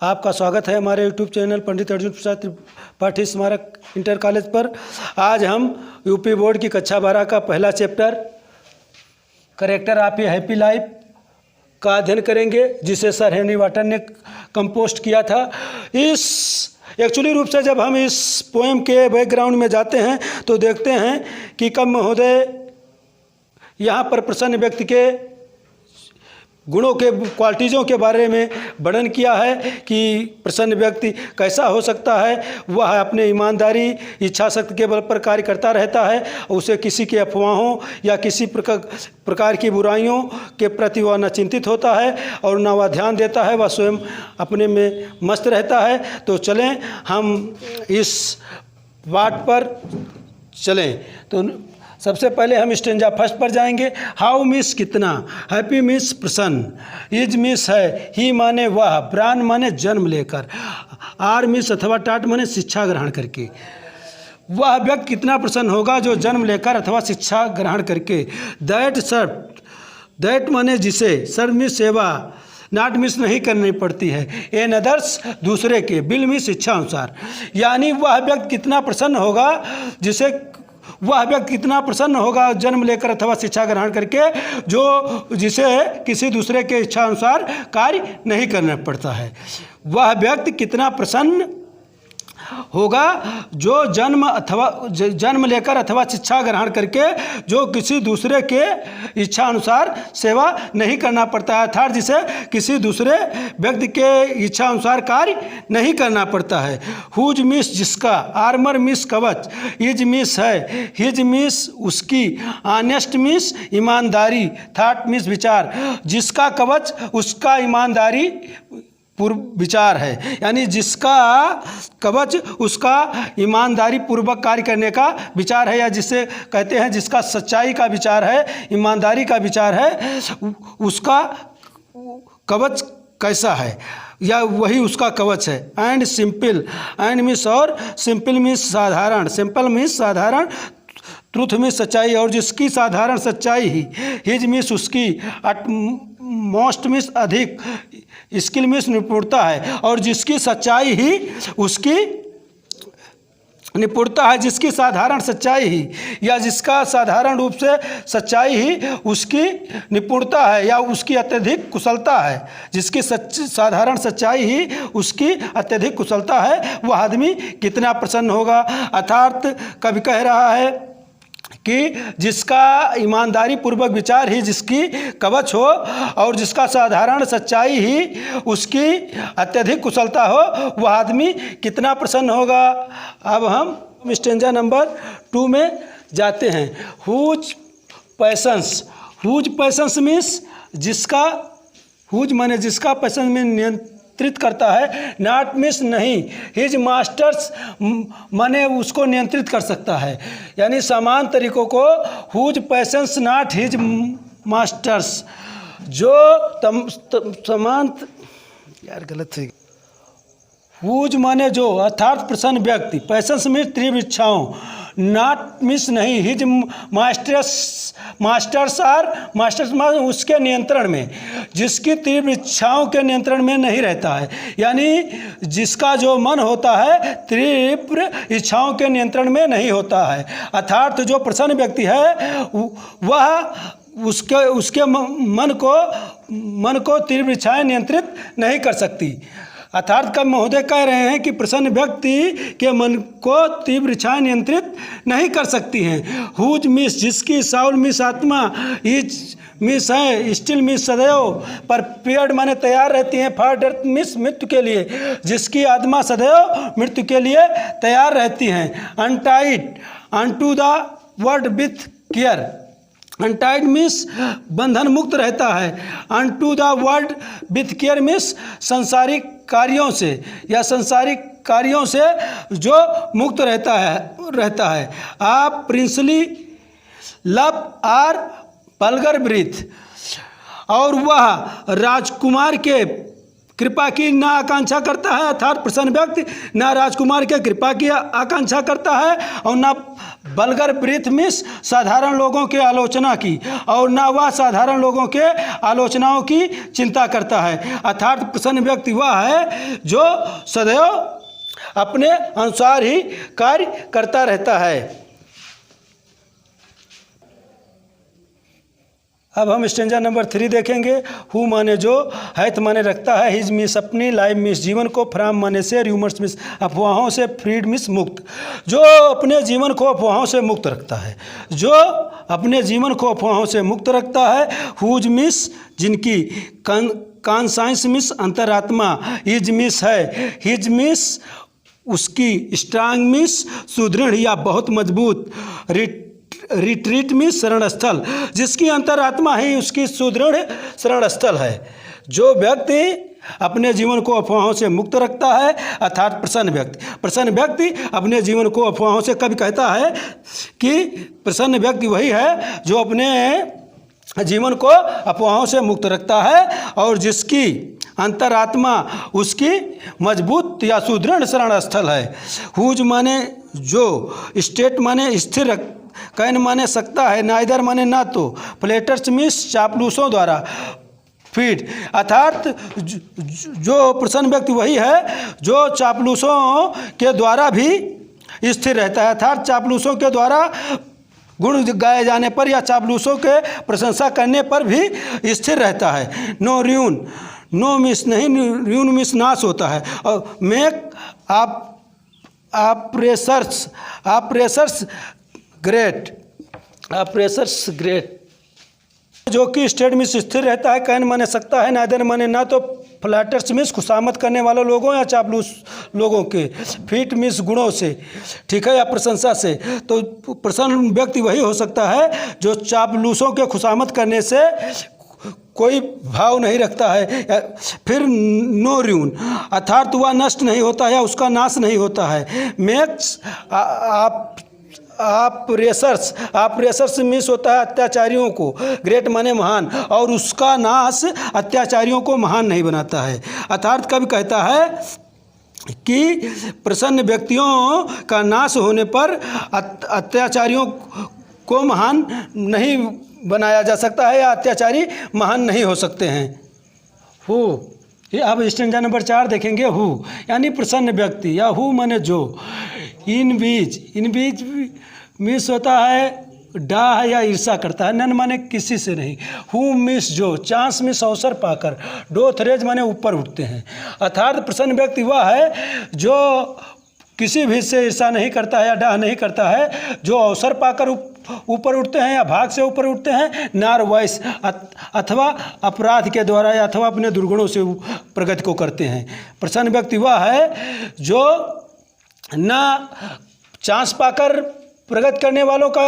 आपका स्वागत है हमारे यूट्यूब चैनल पंडित अर्जुन प्रसाद त्रिपाठी स्मारक इंटर कॉलेज पर। आज हम यूपी बोर्ड की कक्षा 12 का पहला chapter character of A happy life का अध्ययन करेंगे, जिसे सर हेनरी वाटन ने कंपोस्ट किया था। इस एक्चुअली रूप से जब हम इस पोएम के बैकग्राउंड में जाते हैं तो देखते हैं कि कब महोदय यहाँ पर प्रसन्न व्यक्ति के गुणों के क्वालिटीज़ों के बारे में वर्णन किया है कि प्रसन्न व्यक्ति कैसा हो सकता है। वह अपने ईमानदारी इच्छा शक्ति के बल पर कार्य करता रहता है, उसे किसी के अफवाहों या किसी प्रकार की बुराइयों के प्रति वह न चिंतित होता है और न वह ध्यान देता है, वह स्वयं अपने में मस्त रहता है। तो चलें हम इस पाठ पर चलें। तो सबसे पहले हम स्टेंजा फर्स्ट पर जाएंगे। हाउ मिस कितना, हैप्पी मिस प्रसन्न, इज मिस है, ही माने वह, ब्रान माने जन्म लेकर, आर मिस अथवा टाट माने शिक्षा ग्रहण करके। वह व्यक्ति कितना प्रसन्न होगा जो जन्म लेकर अथवा शिक्षा ग्रहण करके। दैट सर्व, दैट माने जिसे, सर्व मिस सेवा, नाट मिस नहीं करनी पड़ती है, एन अदर्स दूसरे के, बिल मिस इच्छा अनुसार। यानी वह व्यक्ति कितना प्रसन्न होगा जिसे, वह व्यक्ति कितना प्रसन्न होगा जन्म लेकर अथवा शिक्षा ग्रहण करके, जो जिसे किसी दूसरे के इच्छा अनुसार कार्य नहीं करना पड़ता है। वह व्यक्ति कितना प्रसन्न होगा जो जन्म लेकर अथवा शिक्षा ग्रहण करके, जो किसी दूसरे के इच्छा अनुसार सेवा नहीं करना पड़ता है, अर्थात जिसे किसी दूसरे व्यक्ति के इच्छा अनुसार कार्य नहीं करना पड़ता है। हुज मिस जिसका, आर्मर मिस कवच, इज मिस है, हिज मिस उसकी, ऑनेस्ट मिस ईमानदारी, थॉट मिस विचार, जिसका कवच उसका ईमानदारी पूर्व विचार है। यानी जिसका कवच उसका ईमानदारी पूर्वक कार्य करने का विचार है, या जिसे कहते हैं जिसका सच्चाई का विचार है, ईमानदारी का विचार है, उसका कवच कैसा है या वही उसका कवच है। एंड सिंपल, एंड मिस और सिंपल मिस साधारण, सिंपल मिस साधारण, ट्रूथ मिस सच्चाई, और जिसकी साधारण सच्चाई ही, हिज मिस उसकी, मोस्ट मिस अधिक, स्किल मिस निपुणता है, और जिसकी सच्चाई ही उसकी निपुणता है, जिसकी साधारण सच्चाई ही या जिसका साधारण रूप से सच्चाई ही उसकी निपुणता है या उसकी अत्यधिक कुशलता है, जिसकी साधारण सच्चाई ही उसकी अत्यधिक कुशलता है, वह आदमी कितना प्रसन्न होगा। अर्थात कवि कह रहा है कि जिसका ईमानदारी पूर्वक विचार ही जिसकी कवच हो और जिसका साधारण सच्चाई ही उसकी अत्यधिक कुशलता हो, वह आदमी कितना प्रसन्न होगा। अब हम स्टेंजा नंबर 2 में जाते हैं। Whose passions, whose passions means जिसका, हुज माने जिसका पैशन में नियंत्रित करता है, नॉट मिस नहीं, हिज मास्टर्स माने उसको नियंत्रित कर सकता है। यानी समान तरीकों को, whose passions not his masters, जो समान, यार गलत है, हुज माने जो, अर्थात प्रसन्न व्यक्ति, पैशंस में तीव्र इच्छाओं, नॉट मिस नहीं, हिज मास्टर्स आर, मास्टर्स उसके नियंत्रण में, जिसकी तीव्र इच्छाओं के नियंत्रण में नहीं रहता है। यानी जिसका जो मन होता है तीव्र इच्छाओं के नियंत्रण में नहीं होता है, अर्थात जो प्रसन्न व्यक्ति है वह उसके मन को तीव्र इच्छाएं नियंत्रित नहीं कर सकती। अर्थात कब महोदय कह रहे हैं कि प्रसन्न व्यक्ति के मन को तीव्र इच्छाएं नियंत्रित नहीं कर सकती हैं। हुज मिस जिसकी, साउल मिस आत्मा, इज मिस है, स्टिल मिस सदैव, पर पेड़ माने तैयार रहती हैं, फॉर डेथ मिस मृत्यु के लिए, जिसकी आत्मा सदैव मृत्यु के लिए तैयार रहती हैं। Untied, unto the word with care, untied miss बंधन मुक्त रहता है, unto the world with care miss संसारिक कार्यों से या संसारिक कार्यों से जो मुक्त रहता है। आप princely love are Palghar breathe, और वह राजकुमार के कृपा की ना आकांक्षा करता है, अर्थात प्रसन्न व्यक्ति ना राजकुमार के कृपा की आकांक्षा करता है और ना बल्गर ब्रीथ मिस साधारण लोगों के आलोचना की और ना वह साधारण लोगों के आलोचनाओं की चिंता करता है। अर्थात प्रसन्न व्यक्ति वह है जो सदैव अपने अनुसार ही कार्य करता रहता है। अब हम स्टेंजा नंबर 3 देखेंगे। हु माने जो, हैथ माने रखता है, हिज मिस अपनी, लाइव मिस जीवन को, फ्राम माने से, र्यूमर्स मिस अफवाहों से, फ्रीड मिस मुक्त। जो अपने जीवन को अफवाहों से मुक्त रखता है, जो अपने जीवन को अफवाहों से मुक्त रखता है। हुज मिस जिनकी, कॉन्साइंस मिस अंतरात्मा, हिज मिस है, हिज मिस उसकी, स्ट्रांग मिस सुदृढ़ या बहुत मजबूत, रिट्रीट में शरण स्थल जिसकी अंतरात्मा ही उसकी सुदृढ़ शरण स्थल है। जो व्यक्ति अपने जीवन को अफवाहों से मुक्त रखता है अर्थात प्रसन्न व्यक्ति अपने जीवन को अफवाहों से, कभी कहता है कि प्रसन्न व्यक्ति वही है जो अपने जीवन को अफवाहों से मुक्त रखता है और जिसकी अंतरात्मा उसकी मजबूत या सुदृढ़ शरण स्थल है। हुज माने जो, स्टेट माने स्थिर, कैन माने सकता है, नाइदर माने ना तो, प्लेटर्स मिस चापलूसों द्वारा, फीड अर्थात जो प्रसन्न व्यक्ति वही है जो चापलूसों के द्वारा भी स्थिर रहता है। अर्थात चापलूसों के द्वारा गुण गाए जाने पर या चापलूसों के प्रशंसा करने पर भी स्थिर रहता है। नो र्यून, नो मिस नहीं, र्यून मिस नाश होता है। और मेक ऑपरेशर्स ग्रेट जो कि स्टेट में स्थिर रहता है। कैन माने सकता है, नाइदर माने ना तो, फ्लैटर्स मिस खुशामद करने वाले लोगों या चापलूस लोगों के, फीट मिस गुणों से, ठीक है, या प्रशंसा से। तो प्रसन्न व्यक्ति वही हो सकता है जो चापलूसों के खुशामद करने से कोई भाव नहीं रखता है। फिर नो र्यून अर्थात वह नष्ट नहीं होता है या उसका नाश नहीं होता है। मेक्स ऑपरेशर्स मिस होता है अत्याचारियों को, ग्रेट माने महान, और उसका नाश अत्याचारियों को महान नहीं बनाता है। अर्थात कवि कहता है कि प्रसन्न व्यक्तियों का नाश होने पर अत्याचारियों को महान नहीं बनाया जा सकता है या अत्याचारी महान नहीं हो सकते हैं। हु, ये अब स्टेंजा नंबर 4 देखेंगे। हु यानी प्रसन्न व्यक्ति या हु माने जो, इन बीज मिस होता है डाह या ईर्षा करता है। नन माने किसी से नहीं। हु मिस जो, चांस मिस अवसर पाकर, डो थरेज माने ऊपर उठते हैं। अर्थात प्रसन्न व्यक्ति वह है जो किसी भी से ईर्षा नहीं करता है या डाह नहीं करता है, जो अवसर पाकर ऊपर उठते हैं या भाग से ऊपर उठते हैं, नार वैस अथवा अपराध के द्वारा या अथवा अपने दुर्गुणों से प्रगति को करते हैं। प्रसन्न व्यक्ति वह है जो ना चांस पाकर प्रगति करने वालों का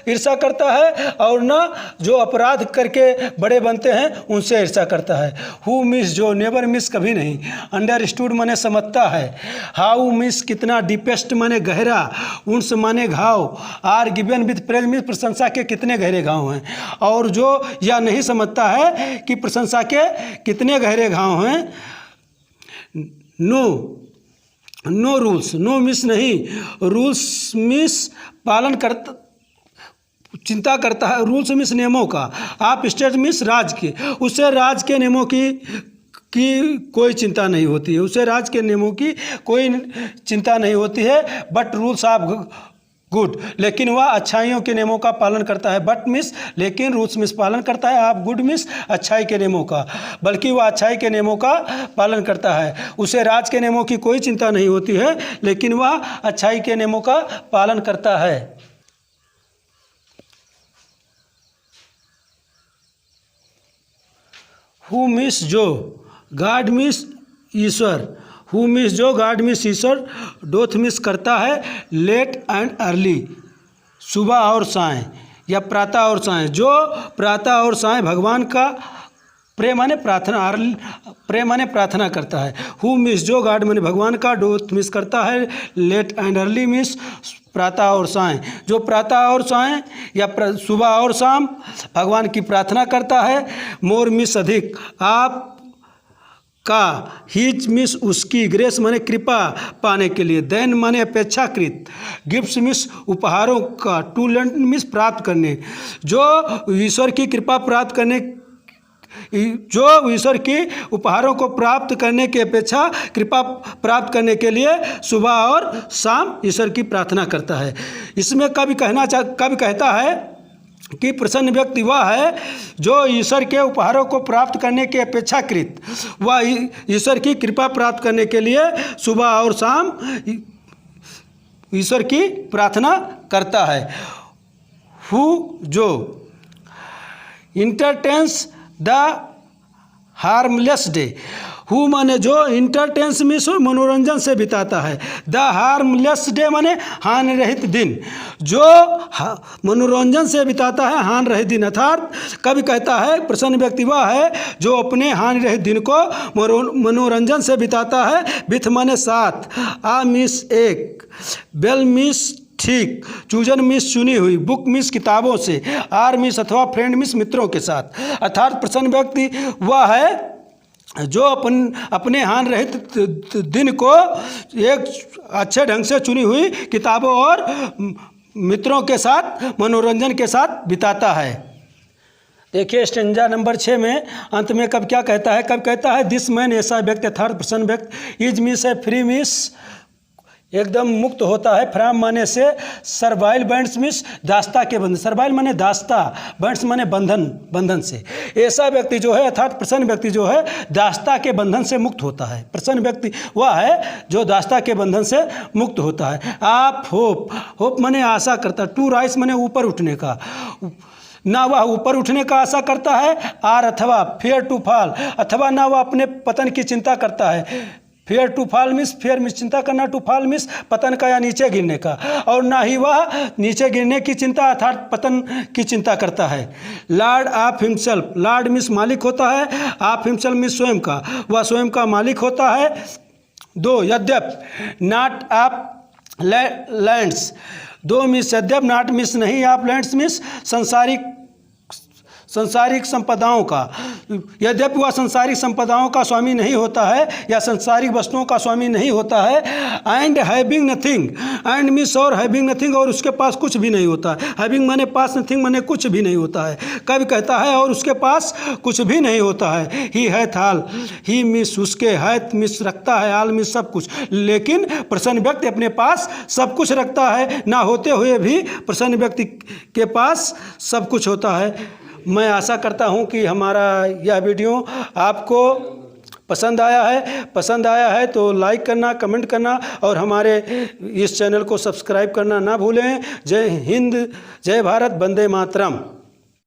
ईर्षा करता है और ना जो अपराध करके बड़े बनते हैं उनसे ईर्षा करता है। हु मिस जो, नेवर मिस कभी नहीं। अंडरस्टूड माने समझता है। हाउ मिस कितना, डीपेस्ट माने गहरा, उन्स माने घाव, are given with praise means प्रशंसा के कितने गहरे घाव हैं। और जो यह नहीं समझता है कि प्रशंसा के कितने गहरे घाव हैं। नो रूल्स, नो मिस नहीं, रूल्स मिस पालन करता, चिंता करता है। रूल्स मिस नियमों का, आप स्टेट मिस राज के, उससे राज के नियमों की कोई चिंता नहीं होती है, उसे राज के नियमों की कोई चिंता नहीं होती है। बट रूल्स ऑफ गुड, लेकिन वह अच्छाइयों के नियमों का पालन करता है। बट मिस लेकिन, रूल्स मिस पालन करता है। आप गुड मिस अच्छाई के नियमों का, बल्कि वह अच्छाई के नियमों का पालन करता है। उसे राज के नियमों की कोई चिंता नहीं होती है, लेकिन वह अच्छाई के नियमों का पालन करता है। हु मिस जो, God miss Ishwar, who miss जो, गॉड मिस ईश्वर, डोथ मिस करता है लेट एंड अर्ली, सुबह और साय या प्रातः और साय। जो प्रातः और साय भगवान का प्रेम माने प्रार्थना करता है। हु मिस जो, गॉड माने भगवान का, डोथ मिस करता है, लेट एंड अर्ली मिस प्रातः और साय। जो प्रातः और साय या सुबह और शाम भगवान की प्रार्थना करता है। मोर मिस अधिक, आप का, हिज मिस उसकी, ग्रेस माने कृपा पाने के लिए, देन माने अपेक्षाकृत, गिफ्ट्स मिस उपहारों का, टू लेंट मिस प्राप्त करने, जो ईश्वर की कृपा प्राप्त करने, जो ईश्वर की उपहारों को प्राप्त करने की अपेक्षा कृपा प्राप्त करने के लिए सुबह और शाम ईश्वर की प्रार्थना करता है। इसमें कवि कहता है कि प्रसन्न व्यक्ति वह है जो ईश्वर के उपहारों को प्राप्त करने के अपेक्षाकृत वह ईश्वर की कृपा प्राप्त करने के लिए सुबह और शाम ईश्वर की प्रार्थना करता है। हु जो entertains the harmless day, who माने जो, इंटरटेन्स मीन्स मनोरंजन से बिताता है, द हार्मलेस डे माने हानि रहित दिन, जो मनोरंजन से बिताता है हानि रहित दिन। अर्थात कवि कहता है प्रसन्न व्यक्ति वह है जो अपने हानि रहित दिन को मनोरंजन से बिताता है। विथ माने साथ, आ मिस एक, बेल मिस ठीक, चूजन मिस चुनी हुई, बुक मिस किताबों से, आर मिस अथवा फ्रेंड मिस मित्रों के साथ। अर्थात प्रसन्न व्यक्ति वह है जो अपने हानि रहित दिन को एक अच्छे ढंग से चुनी हुई किताबों और मित्रों के साथ मनोरंजन के साथ बिताता है। देखिए स्टेंजा नंबर 6 में अंत में कब क्या कहता है, कब कहता है दिस मैन, ऐसा व्यक्ति अर्थात प्रसन्न व्यक्ति, इज मिस है फ्री मिस एकदम मुक्त होता है, फ्राम माने से, सर्वाइल बैंड्स मिस दास्ता के बंधन, सर्वाइल माने दास्ता, बैंड्स माने बंधन, बंधन से। ऐसा व्यक्ति जो है अर्थात प्रसन्न व्यक्ति जो है दास्ता के बंधन से मुक्त होता है। प्रसन्न व्यक्ति वह है जो दास्ता के बंधन से मुक्त होता है। आप होप, होप माने आशा करता, टू राइस माने ऊपर उठने का, ना वह ऊपर उठने का आशा करता है, आर अथवा फेयर टू फॉल, अथवा ना वह अपने पतन की चिंता करता है। Fear to fall means, fear means चिंता करना, टू फॉल मिस पतन का या नीचे गिरने का, और ना ही वह नीचे गिरने की चिंता अर्थात पतन की चिंता करता है। Lord of himself, Lord miss मालिक होता है, ऑफ हिमसेल्फ मिस स्वयं का, वह स्वयं का मालिक होता है। 2 यद्यप, नॉट ऑफ लैंड्स, 2 मिस यद्यप, नॉट मिस नहीं, ऑफ लैंड्स मिस संसारिक संपदाओं का, यद्यपि वह संसारिक संपदाओं का स्वामी नहीं होता है या संसारिक वस्तुओं का स्वामी नहीं होता है। And having nothing, and miss और हैविंग नथिंग, और उसके पास कुछ भी नहीं होता है। हैविंग माने पास, नथिंग माने कुछ भी नहीं होता है। कवि कहता है और उसके पास कुछ भी नहीं होता है। ही है थाल, ही मिस उसके, है मिस रखता है, आल मिस सब कुछ, लेकिन प्रसन्न व्यक्ति अपने पास सब कुछ रखता है, ना होते हुए भी प्रसन्न व्यक्ति के पास सब कुछ होता है। मैं आशा करता हूं कि हमारा यह वीडियो आपको पसंद आया है तो लाइक करना, कमेंट करना और हमारे इस चैनल को सब्सक्राइब करना ना भूलें। जय हिंद, जय भारत, वंदे मातरम।